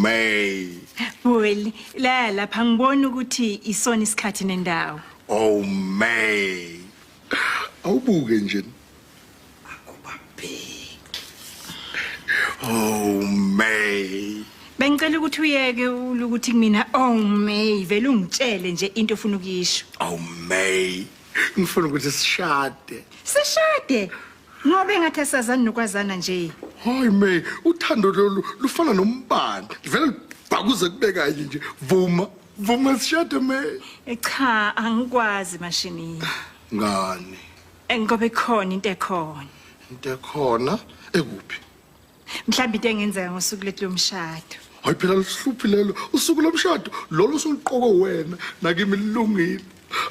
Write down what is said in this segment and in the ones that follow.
May. Well, lapha ngibona ukuthi isona isikhathi nendawo. Oh May. Awubuke nje. Akubabheki. Oh May. Bengicela ukuthi uyeke ukuthi kumina oh May vele ungitshele nje into ofuna ukuyisho. Oh May. Ngifuna ukuthi sishade. Sishade. Ngoba engathi asazani nokwazana nje. Hayi May, uthando lolu lufana nombani. Vele bhakuze kubeka nje. Vuma sishade May. Cha, angikwazi mashini. Ngani? Ngoba ikhona into ekhona. Into ekhona ekuphi? Mhlawumbe into engenzeka ngosuku lethu lomshado. Hayi phela lihluphi lelo. Usuku lomshado lolu usuliqoko wena nakimi lilungile.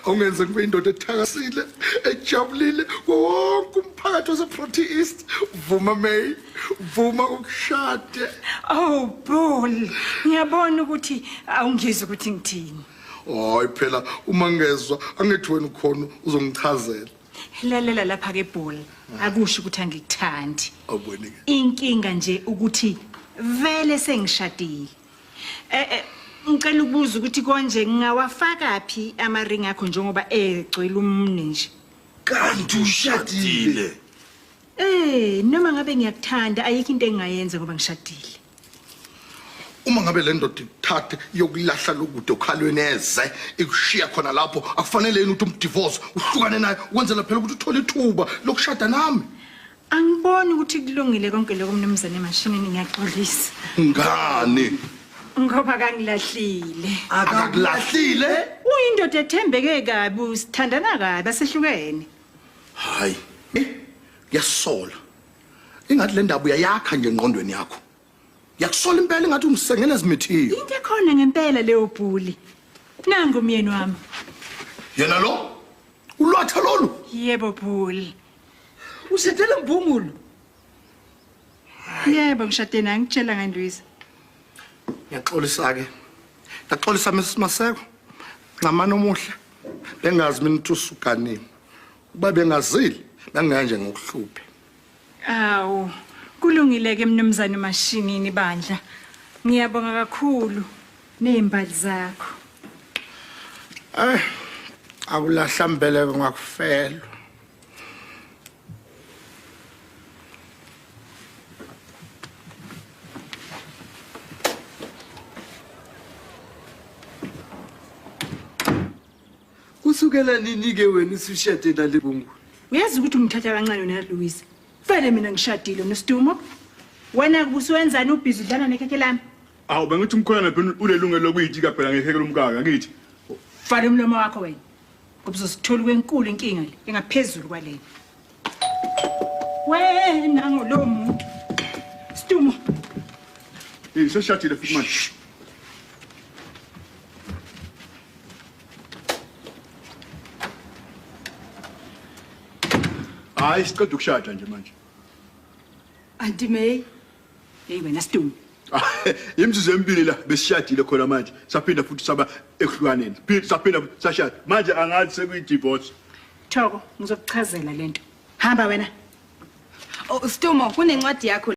Awungenze kube indoda ethakasile, ejabulile wonke umphakathi waseProti East. Vuma May, vuma ukushade. Oh, Bull. Ngiyabona ukuthi awungizwe ukuthi ngithini. Hayi phela uma ngezwe angithi wena ukhona uzongichazela. Lalela lapha ke Bull. Akusho ukuthi angikuthandi. Awubonike. Inkinga nje ukuthi vele sengishadile. Ngicela ukubuza ukuthi konje ngingawafaka phi amaring akho njengoba egcwele umne nje. Kanti ushadile. Noma ngabe ngiyakuthanda ayikho into engayenza ngoba ngishadile. Uma ngabe le ndoda ithathe yokulahla lokude okhalweni eze ikushiya khona lapho akufanele yini ukuthi umdivorce uhlukane naye ukwenzela phela ukuthi uthole ithuba lokushada nami. Angiboni ukuthi kulungile konke lokho mnumzane emashinini ngiyaxolisa. Ngani? Ngoba kangilahlile. Akakulahlile? Uyindoda ethembeke kabi usithandana kabi asehlukene. Hayi. Yasola. Ingathi le ndaba uyayakha nje engqondweni yakho. Yakusola impela ingathi ungisengene ezimithiyo. Into ekhona ngempela leyo Bhuli. Nangu umyeni wami. Yena lo? Ulwatha lolu? Yebo Bhuli. Usedela mbungulo. Yebo ngishade naye ngitshela ngandwisa. Ngiyaxolisa ke. Ngiyaxolisa Mrs Maseko. Ngamano omuhle. Bengazi mina ukuthi usukanini. Kuba bengazili, benganje ngokuhluphe. Awu, kulungile ke mnumzane emashinini bandla. Ngiyabonga kakhulu nezimbali zakho. Akulahla mbeleko ngakufela. Usukela nini ke wena usushade nalebungu? Uyazi ukuthi ungithatha kancane wena Louise. Vele mina ngishadile noStumo. Wena kubuswenzani ubhizi udlana nekhekhe lami? Awu bengithi umkhona phela ulelungelo lokuyitika phela ngekhekhe lomkaka ngithi. Fala umlomo wakho wena. Ngoba uzosithola kwenkulu inkinga le engaphezulu kwalena. Wena ngolomu. Stumo. Seshadile futhi manje. Hayi siqeda ukushada nje manje. Auntie May. Hey wena Stumo. Imzuzu emibili la besishadile khona manje. Saphinda futhi saba ehlukaneni. Saphinda sashada. Manje angathi sekuyidivorce. Thoko, ngizokuchazela lento. Hamba wena. Oh Stumo, kunencwadi yakho.